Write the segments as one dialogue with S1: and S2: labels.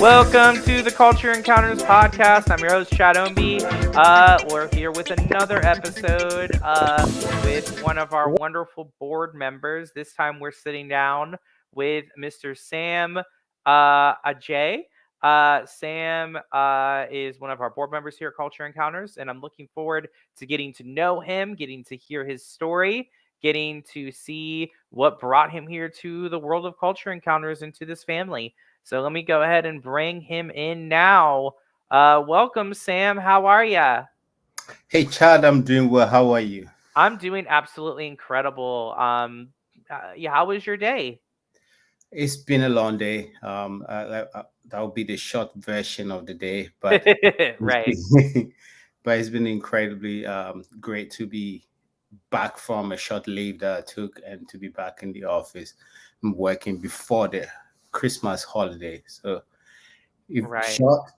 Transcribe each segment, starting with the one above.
S1: Welcome to the Culture Encounters podcast. I'm your host, Chad Ownby. We're here with another episode with one of our wonderful board members. This time we're sitting down with Mr. Sam Adjei. Sam is one of our board members here at Culture Encounters, and I'm looking forward to getting to know him, getting to hear his story, getting to see what brought him here to the world of Culture Encounters and to this family. So let me go ahead and bring him in now. Welcome, Sam. How are ya?
S2: Hey Chad, I'm doing well. How are you?
S1: I'm doing absolutely incredible. Yeah, how was your day?
S2: It's been a long day. That'll be the short version of the day, but it's
S1: Right.
S2: been, but it's been incredibly great to be back from a short leave that I took and to be back in the office. I'm working before the Christmas holiday, so if
S1: Right.
S2: short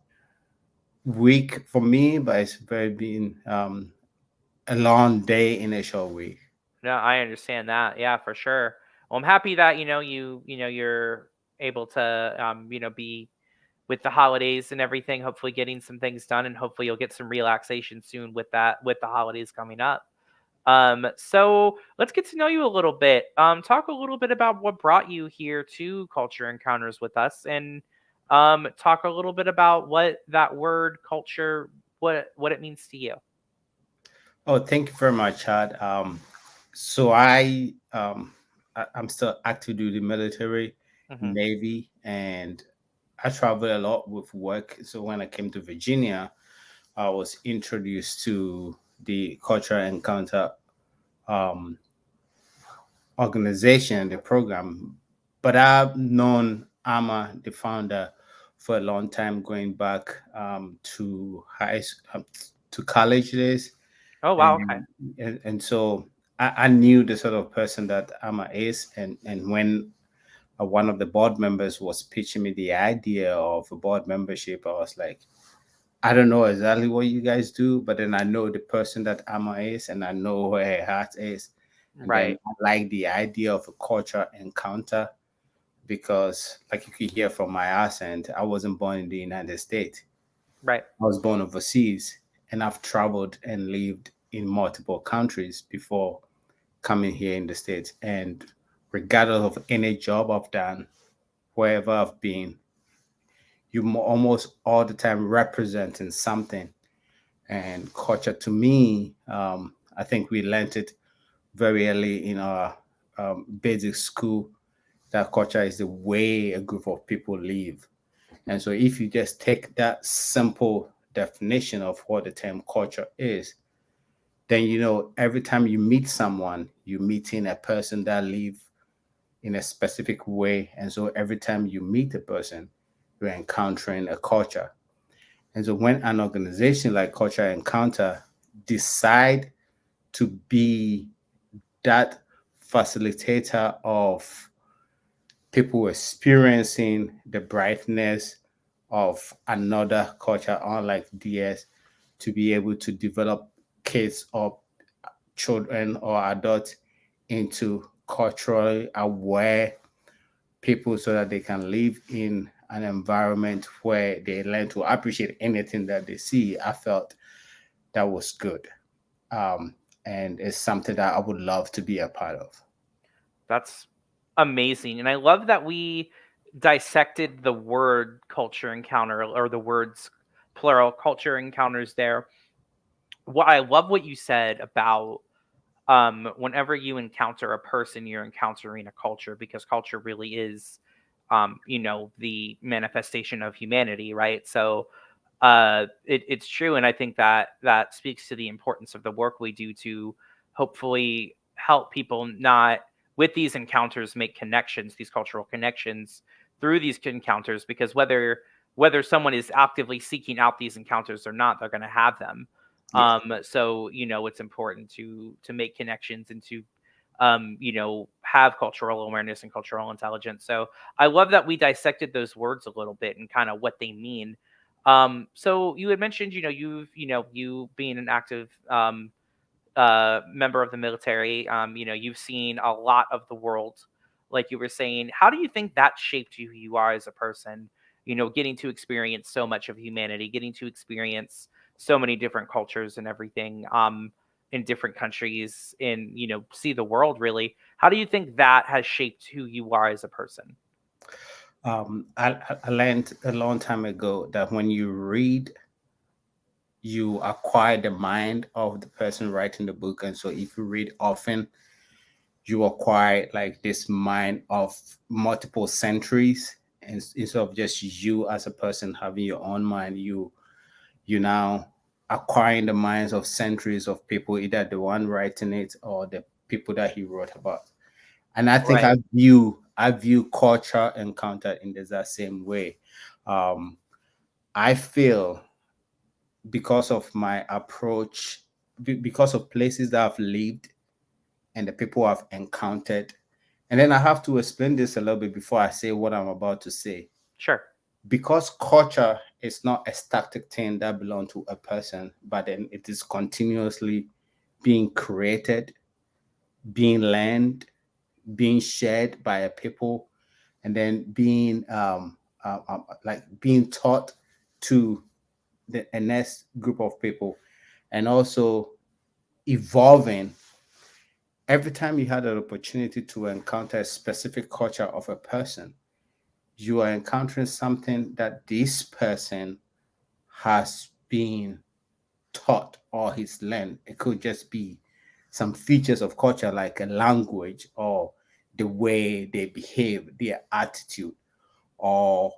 S2: week for me, but it's very been a long day in a short week.
S1: No, I understand that. Yeah, for sure. Well, I'm happy that you're able to be with the holidays and everything. Hopefully, getting some things done, and hopefully, you'll get some relaxation soon with the holidays coming up. So let's get to know you a little bit. Talk a little bit about what brought you here to Culture Encounters with us, and talk a little bit about what that word culture, what it means to you.
S2: Oh, thank you very much, Chad. So I'm still active duty military,
S1: Hmm.
S2: Navy, and I travel a lot with work. So when I came to Virginia, I was introduced to the Cultural Encounter um, organization, the program. But I've known Amma, the founder, for a long time, going back to college days,
S1: Oh wow, okay,
S2: and so I knew the sort of person that Amma is, and when one of the board members was pitching me the idea of a board membership, I was like, I don't know exactly what you guys do, but then I know the person that Amma is, and I know where her heart is, and then
S1: right,
S2: I like the idea of a culture encounter because, like you could hear from my accent, I wasn't born in the United States.
S1: right,
S2: I was born overseas, and I've traveled and lived in multiple countries before coming here in the States. And regardless of any job I've done, wherever I've been, almost all the time representing something. And culture to me, I think we learned it very early in our basic school that culture is the way a group of people live. And so if you just take that simple definition of what the term culture is, then every time you meet someone, you're meeting a person that live in a specific way. And so every time you meet a person, you're encountering a culture. And so when an organization like Culture Encounter decide to be that facilitator of people experiencing the brightness of another culture, unlike theirs, to be able to develop kids or children or adults into culturally aware people so that they can live in an environment where they learn to appreciate anything that they see. I felt that was good. Um, and it's something that I would love to be a part of.
S1: that's amazing, and I love that we dissected the word culture encounter, or the words plural culture encounters there. What I love what you said about whenever you encounter a person, you're encountering a culture, because culture really is the manifestation of humanity, right? So it's true, and I think that that speaks to the importance of the work we do to hopefully help people, not with these encounters, make connections, these cultural connections through these encounters, because whether someone is actively seeking out these encounters or not, they're going to have them.
S2: Yeah.
S1: So it's important to make connections and to have cultural awareness and cultural intelligence. So I love that we dissected those words a little bit and kind of what they mean. So you had mentioned, you being an active member of the military, you've seen a lot of the world, like you were saying. How do you think that shaped you, who you are as a person? getting to experience so much of humanity, getting to experience so many different cultures and everything, in different countries, and see the world really. How do you think that has shaped who you are as a person?
S2: I learned a long time ago that when you read, you acquire the mind of the person writing the book. And so if you read often, you acquire like this mind of multiple centuries. And instead of just you as a person having your own mind, you now acquiring the minds of centuries of people, either the one writing it or the people that he wrote about. And I think
S1: Right.
S2: I view culture encounter in the exact same way. Um, I feel because of my approach, because of places that I've lived and the people I've encountered. And then I have to explain this a little bit before I say what I'm about to say.
S1: Sure.
S2: Because culture is not a static thing that belongs to a person, but then it is continuously being created, being learned, being shared by a people, and then being like being taught to the next group of people, and also evolving. Every time you had an opportunity to encounter a specific culture of a person, you are encountering something that this person has been taught or he's learned. It could just be some features of culture like a language or the way they behave, their attitude, or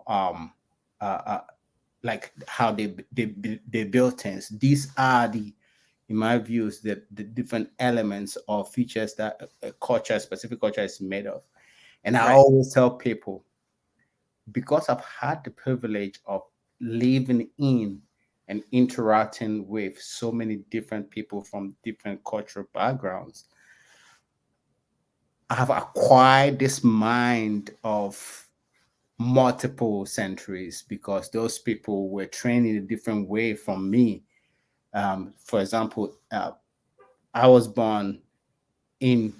S2: like how they build things. These are in my views, the different elements or features that a culture, a specific culture, is made of. And I
S1: Right.
S2: always tell people, because I've had the privilege of living in and interacting with so many different people from different cultural backgrounds, I have acquired this mind of multiple centuries because those people were trained in a different way from me. For example, I was born in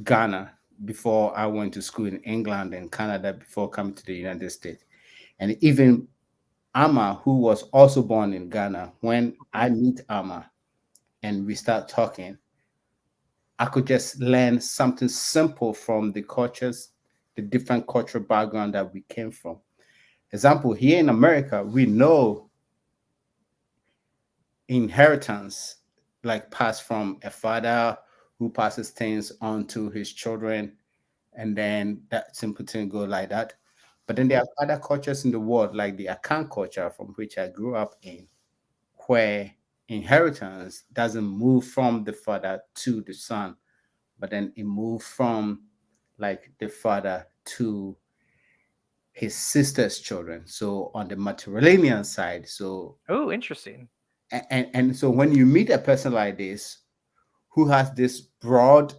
S2: Ghana before I went to school in England and Canada before coming to the United States. And even Amma, who was also born in Ghana, when
S1: Mhm.
S2: I meet Amma and we start talking, I could just learn something simple from the cultures, the different cultural background that we came from. Example, here in America, we know inheritance, like passed from a father who passes things on to his children, and then that simple thing go like that. But then there
S1: Mhm.
S2: are other cultures in the world, like the Akan culture from which I grew up in, where inheritance doesn't move from the father to the son, but then it moves from like the father to his sister's children. So on the matrilineal side, so
S1: Oh, interesting.
S2: and so when you meet a person like this who has this broad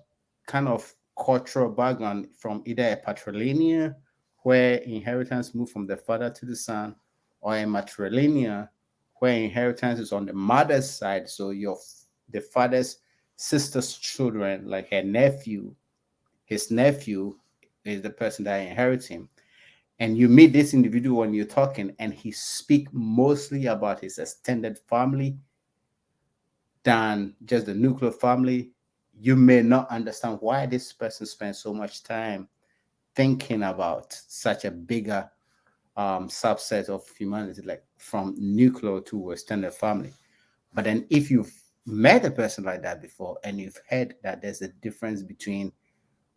S2: kind of cultural background from either a patrilineal where inheritance move from the father to the son, or a matrilineal where inheritance is on the mother's side, so the father's sister's children, like her nephew, his nephew is the person that inherits him. And you meet this individual when you're talking and he speak mostly about his extended family than just the nuclear family. You may not understand why this person spends so much time thinking about such a bigger subset of humanity, like from nuclear to extended family. But then if you've met a person like that before and you've heard that there's a difference between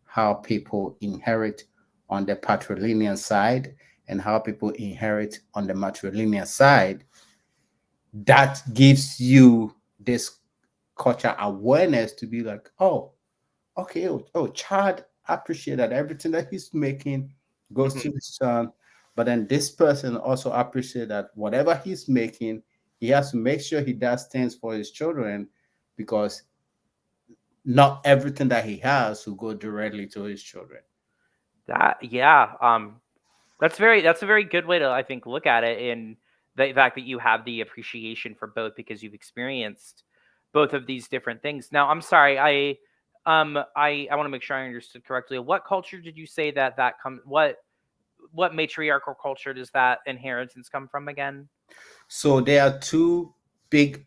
S2: how people inherit on the patrilineal side and how people inherit on the matrilineal side, that gives you this culture awareness to be like, oh, okay, Chad appreciate that everything that he's making goes to
S1: Mhm.
S2: his son, but then this person also appreciate that whatever he's making, he has to make sure he does things for his children because not everything that he has will go directly to his children.
S1: That yeah, that's a very good way to, I think, look at it, in the fact that you have the appreciation for both because you've experienced both of these different things. Now, I'm sorry, I want to make sure I understood correctly. What culture did you say that come? what matriarchal culture does that inheritance come from again?
S2: So there are two big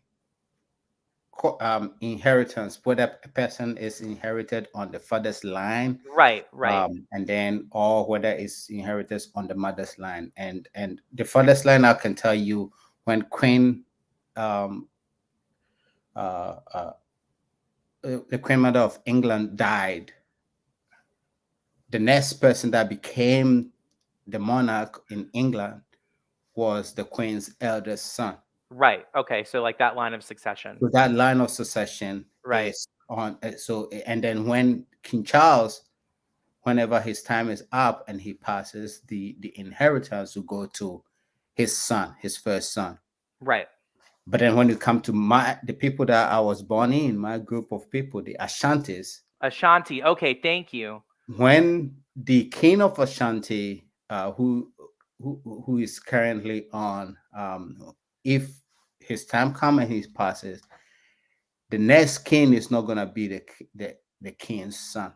S2: inheritance, whether a person is inherited on the father's line,
S1: Right, right,
S2: and then or whether it's inherited on the mother's line. And the father's line, I can tell you, when um, uh, uh, the Queen Mother of England died, the next person that became the monarch in England was the Queen's eldest son.
S1: right. Okay, so like that line of succession.
S2: So that line of succession
S1: Right.
S2: is on. And then when King Charles, whenever his time is up and he passes, the inheritance will go to his son, his first son.
S1: Right.
S2: But then when you come to the people that I was born in, my group of people, the Ashantis,
S1: Ashanti. Okay, thank you.
S2: when the king of Ashanti, who is currently on, if his time comes and he passes, the next king is not gonna be the king's son.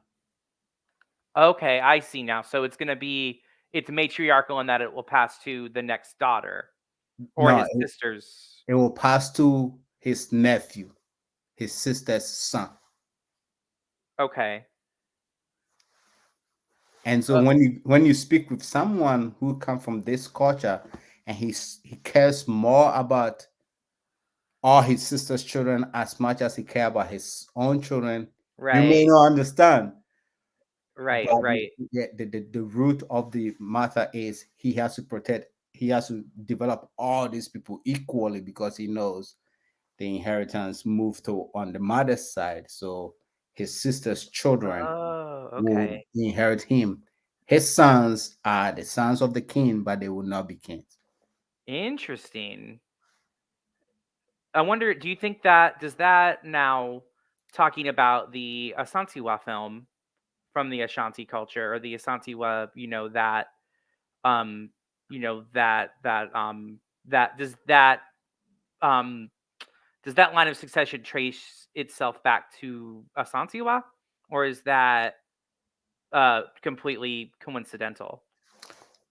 S1: Okay, I see now. So it's matriarchal in that it will pass to the next daughter or
S2: No,
S1: his sisters.
S2: it will pass to his nephew, his sister's son.
S1: Okay.
S2: And so when you speak with someone who come from this culture and he cares more about all his sister's children as much as he care about his own children, you may
S1: Right.
S2: not understand.
S1: Right,
S2: But
S1: right.
S2: the root of the matter is he has to develop all these people equally because he knows the inheritance moved to on the mother's side. So his sister's children
S1: Oh,
S2: will
S1: okay.
S2: inherit him. His sons are the sons of the king, but they will not be kings.
S1: Interesting. I wonder, do you think that does that now talking about the Asante film from the Ashanti culture or the Asante, um, that um does that line of succession trace itself back to Asante, or is that completely coincidental?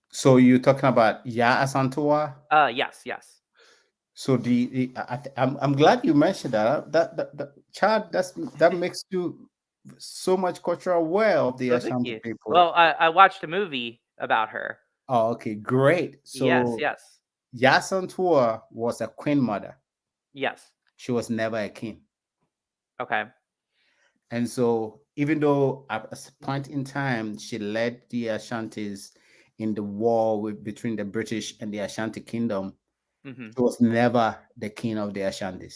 S2: So you're talking about Ya Asantua?
S1: Yes, yes.
S2: So I'm glad you mentioned that. That child, that makes you so much cultural aware of the
S1: Well, thank
S2: Ashanti
S1: you.
S2: people.
S1: Well, I watched a movie about her.
S2: Oh, okay, great.
S1: Yes,
S2: So
S1: yes,
S2: Yasantua was a queen mother.
S1: yes.
S2: She was never a king.
S1: Okay.
S2: And so even though at a point in time she led the Ashantis in the war between the British and the Ashanti kingdom,
S1: Mhm.
S2: she was never the king of the Ashantis.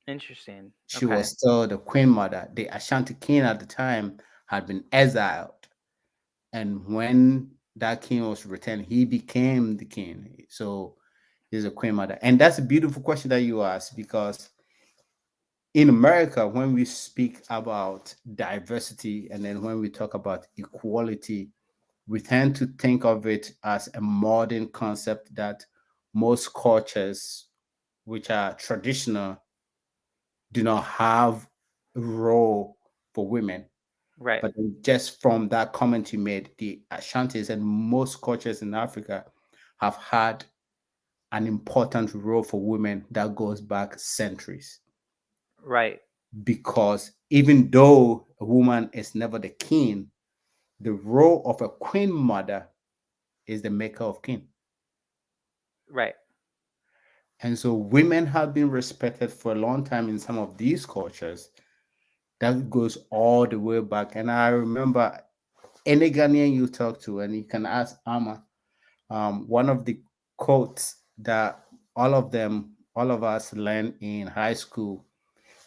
S1: Interesting.
S2: She
S1: Okay.
S2: was still the queen mother. The Ashanti king at the time had been exiled. And when that king was returned, he became the king. So he's a queen mother. And that's a beautiful question that you asked because in America, when we speak about diversity and then when we talk about equality, we tend to think of it as a modern concept that most cultures, which are traditional, do not have a role for women.
S1: Right.
S2: But just from that comment you made, the Ashantis and most cultures in Africa have had an important role for women that goes back centuries.
S1: Right.
S2: Because even though a woman is never the king, the role of a queen mother is the maker of king.
S1: Right.
S2: And so women have been respected for a long time in some of these cultures. That goes all the way back. And I remember any Ghanaian you talk to, and you can ask Ama, one of the quotes that all of us learned in high school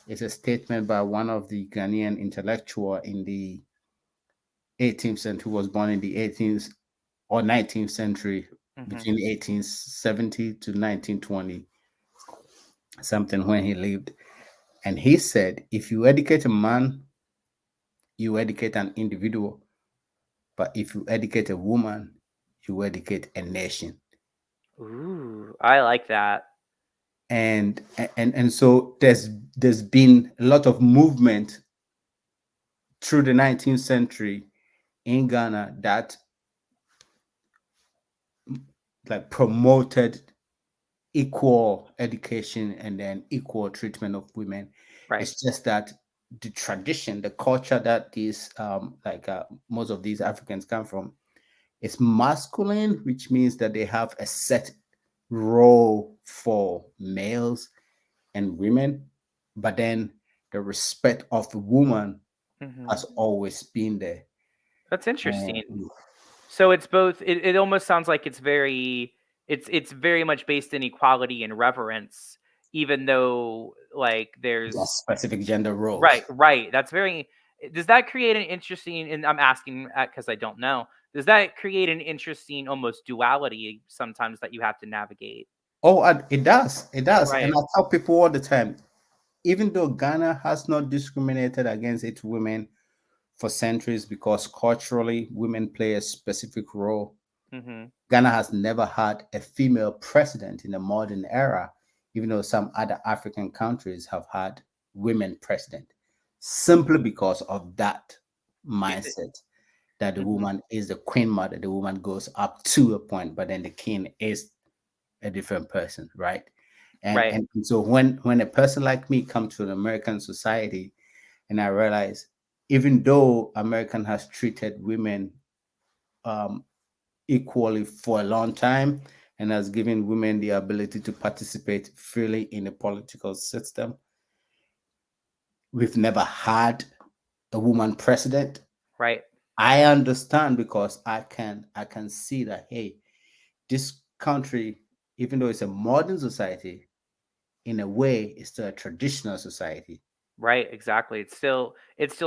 S2: is a statement by one of the Ghanaian intellectual in the 18th century, who was born in the 18th or 19th century,
S1: Mhm.
S2: between 1870 to 1920, something when he lived. And he said, if you educate a man, you educate an individual. But if you educate a woman, you educate a nation.
S1: Ooh, I like that.
S2: And so there's been a lot of movement through the 19th century in Ghana that like promoted equal education and then equal treatment of women.
S1: Right.
S2: It's just that the tradition, the culture that these most of these Africans come from is masculine, which means that they have a set role for males and women, but then the respect of the woman
S1: Hmm.
S2: has always been there.
S1: That's
S2: And
S1: interesting. So it's both. It almost sounds like it's very much based in equality and reverence, even though like
S2: there are
S1: there's
S2: specific gender roles.
S1: right, right. That's very. Does that create an interesting? And I'm asking because I don't know. Does that create an interesting almost duality sometimes that you have to navigate?
S2: Oh, it does. It does. And
S1: Right.
S2: I tell people all the time, even though Ghana has not discriminated against its women for centuries because culturally women play a specific role,
S1: Hmm.
S2: Ghana has never had a female president in the modern era, even though some other African countries have had women president, simply because of that
S1: Is it?
S2: mindset that the
S1: Hmm.
S2: woman is the queen mother. The woman goes up to a point, but then the king is a different person, right? And
S1: Right.
S2: and so when a person like me come to an American society and I realize even though American has treated women um, equally for a long time and has given women the ability to participate freely in the political system, we've never had a woman president.
S1: Right.
S2: I understand because I can see that hey, this country, even though it's a modern society, in a way, it's still a traditional society.
S1: Right, exactly. It still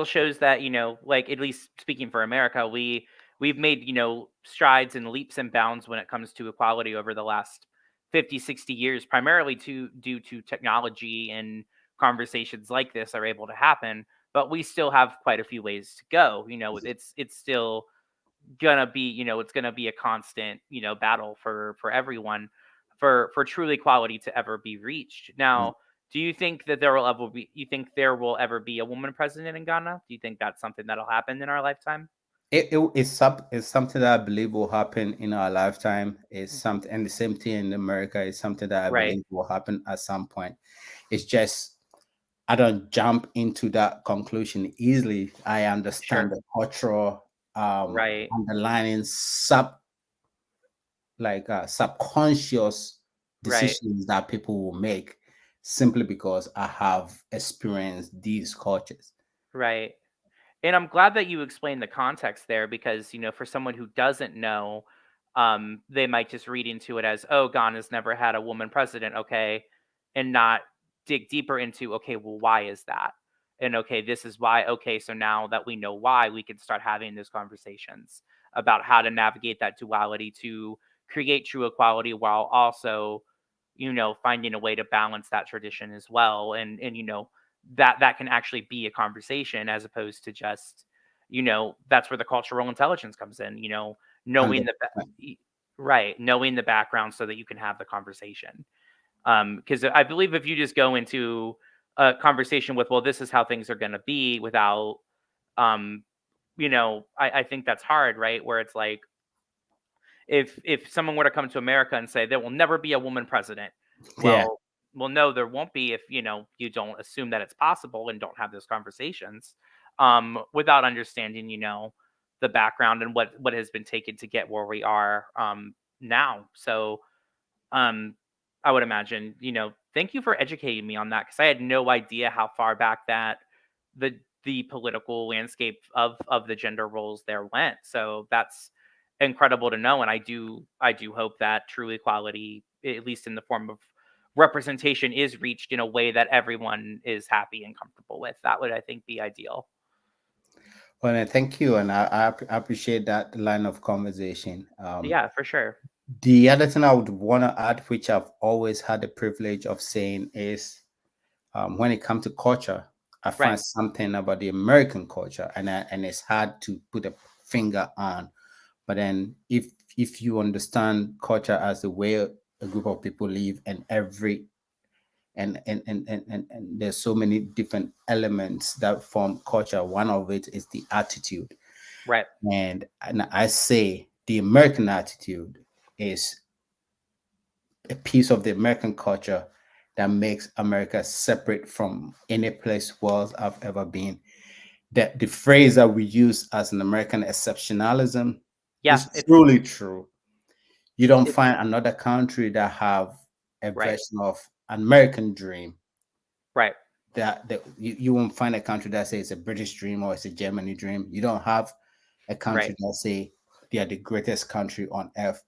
S1: shows that, like at least speaking for America, we've made, strides and leaps and bounds when it comes to equality over the last 50, 60 years, primarily due to technology and conversations like this are able to happen, but we still have quite a few ways to go. It's still gonna be, it's gonna be a constant, battle for everyone for true equality to ever be reached.
S2: Yeah.
S1: Now, do you think that there will ever be you think there will ever be a woman president in Ghana? Do you think that's something that'll happen in our lifetime?
S2: It's something that I believe will happen in our lifetime. It's
S1: Mm.
S2: something, and the same thing in America is something that I
S1: Right.
S2: believe will happen at some point. It's just I don't jump into that conclusion easily. I understand
S1: Sure.
S2: the cultural
S1: Right.
S2: underlying subconscious
S1: Right.
S2: decisions that people will make simply because I have experienced these cultures.
S1: Right. And I'm glad that you explained the context there because, for someone who doesn't know, they might just read into it as, oh, Ghana's never had a woman president, okay, and not dig deeper into, okay, well, why is that? And okay, this is why. Okay, so now that we know why, we can start having those conversations about how to navigate that duality to create true equality while also, finding a way to balance that tradition as well. And that can actually be a conversation as opposed to just, that's where the cultural intelligence comes in, knowing the
S2: 100%.
S1: right, knowing the background so that you can have the conversation. Because I believe if you just go into a conversation with, well, this is how things are going to be without, um, I think that's hard, right? Where it's like, if someone were to come to America and say there will never be a woman president,
S2: Yeah.
S1: well, no, there won't be if you don't assume that it's possible and don't have those conversations, without understanding the background and what has been taken to get where we are now. So um, I would imagine, thank you for educating me on that because I had no idea how far back that the the political landscape of the gender roles there went. So that's incredible to know, and I do hope that true equality, at least in the form of representation, is reached in a way that everyone is happy and comfortable with. That would, I think, be ideal.
S2: Well, thank you, and I appreciate that line of conversation.
S1: Yeah, for sure.
S2: The other thing I would want to add, which I've always had the privilege of saying, is when it comes to culture, I
S1: Right,
S2: find something about the American culture, and it's hard to put a finger on. But then, if you understand culture as the way a group of people live, and every and there's so many different elements that form culture. One of it is the attitude,
S1: right,
S2: and I say the American attitude is a piece of the American culture that makes America separate from any place world I've ever been. That the phrase that we use as an American exceptionalism
S1: Yeah,
S2: is truly true. You don't
S1: it's
S2: find another country that have a
S1: right,
S2: version of an American dream.
S1: right,
S2: That you won't find a country that says it's a British dream or it's a Germany dream. You don't have a
S1: right,
S2: country that say they are the greatest country on earth.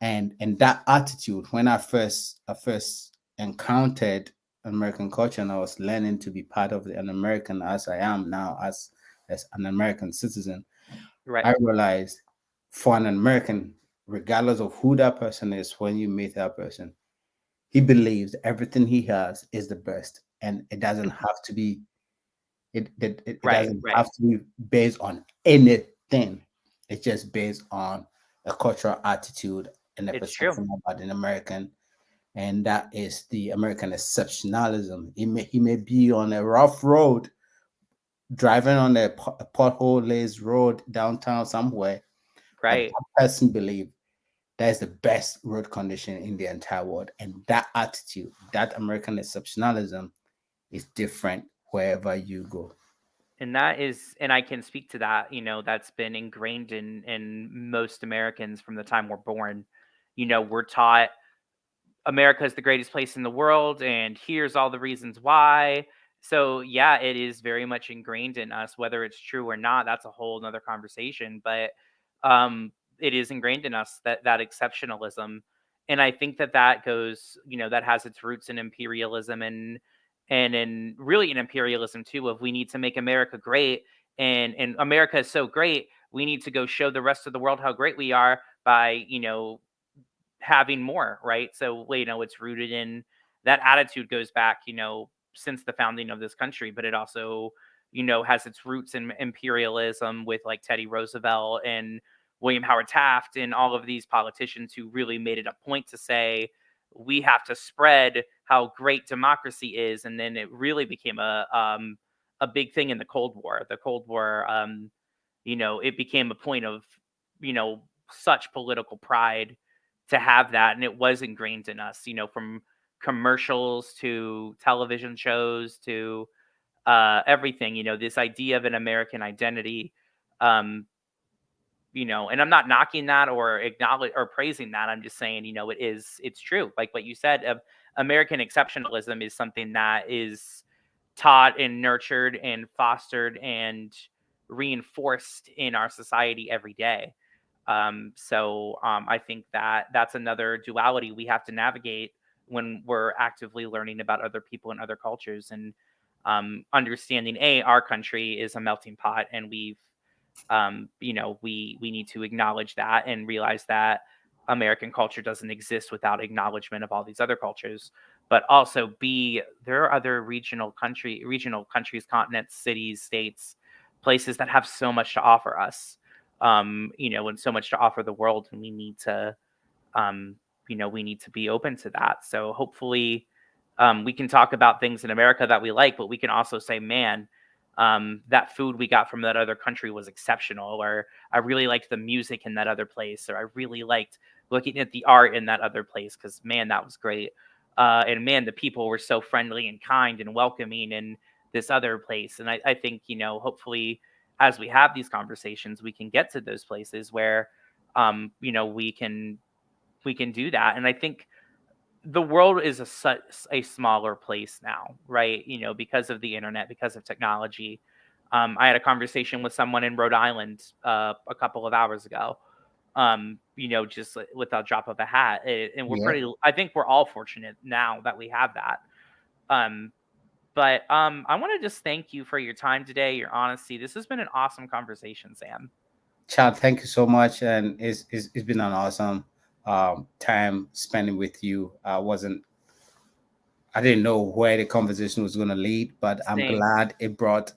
S2: And that attitude, when I first encountered American culture and I was learning to be part of an American as I am now as an American citizen,
S1: right.
S2: I realized for an American, regardless of who that person is, when you meet that person, he believes everything he has is the best. And it doesn't have to be it
S1: Right,
S2: doesn't
S1: right.
S2: have to be based on anything. It's just based on a cultural attitude and a
S1: It's true.
S2: perception about an American, and that is the American exceptionalism. He may be on a rough road, driving on a pothole laced road downtown somewhere, but
S1: Right.
S2: that person believes that is the best road condition in the entire world, and that attitude, that American exceptionalism, is different wherever you go.
S1: And that is, and I can speak to that, that's been ingrained in most Americans from the time we're born. We're taught America is the greatest place in the world, and here's all the reasons why. So yeah, it is very much ingrained in us, whether it's true or not. That's a whole nother conversation. But it is ingrained in us that exceptionalism, and I think that goes, that has its roots in imperialism and in really in imperialism too. Of we need to make America great, and America is so great, we need to go show the rest of the world how great we are by having more, right? So, well, it's rooted in that attitude goes back, since the founding of this country, but it also, has its roots in imperialism with like Teddy Roosevelt and William Howard Taft and all of these politicians who really made it a point to say we have to spread how great democracy is, and then it really became a big thing in the Cold War. The Cold War, it became a point of, such political pride to have that. And it was ingrained in us, from commercials to television shows to everything, this idea of an American identity. Um, and I'm not knocking that or acknowledge or praising that. I'm just saying, it's true. Like what you said, American exceptionalism is something that is taught and nurtured and fostered and reinforced in our society every day. So I think that that's another duality we have to navigate when we're actively learning about other people and other cultures, and understanding our country is a melting pot, and we need to acknowledge that and realize that American culture doesn't exist without acknowledgement of all these other cultures. But also, there are other regional countries, continents, cities, states, places that have so much to offer us, and so much to offer the world, and um, we need to be open to that. So hopefully, we can talk about things in America that we like, but we can also say, man, that food we got from that other country was exceptional, or I really liked the music in that other place, or I really liked looking at the art in that other place because man, that was great. And man, the people were so friendly and kind and welcoming in this other place. And I think, hopefully, as we have these conversations, we can get to those places where, we can do that. And I think the world is such a smaller place now, right? Because of the internet, because of technology. I had a conversation with someone in Rhode Island a couple of hours ago. Just with a drop of a hat, and we're
S2: Yeah.
S1: pretty. I think we're all fortunate now that we have that. Um, but I want to just thank you for your time today, your honesty. This has been an awesome conversation, Sam.
S2: Chad, thank you so much, and it's been an awesome time spending with you. I didn't know where the conversation was going to lead, but I'm
S1: Same.
S2: glad it brought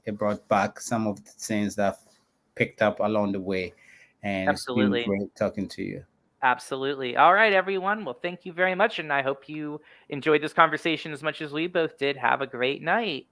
S2: back some of the things that I've picked up along the way, and it's been
S1: Absolutely.
S2: great talking to you.
S1: Absolutely. All right, everyone. Well, thank you very much. And I hope you enjoyed this conversation as much as we both did. Have a great night.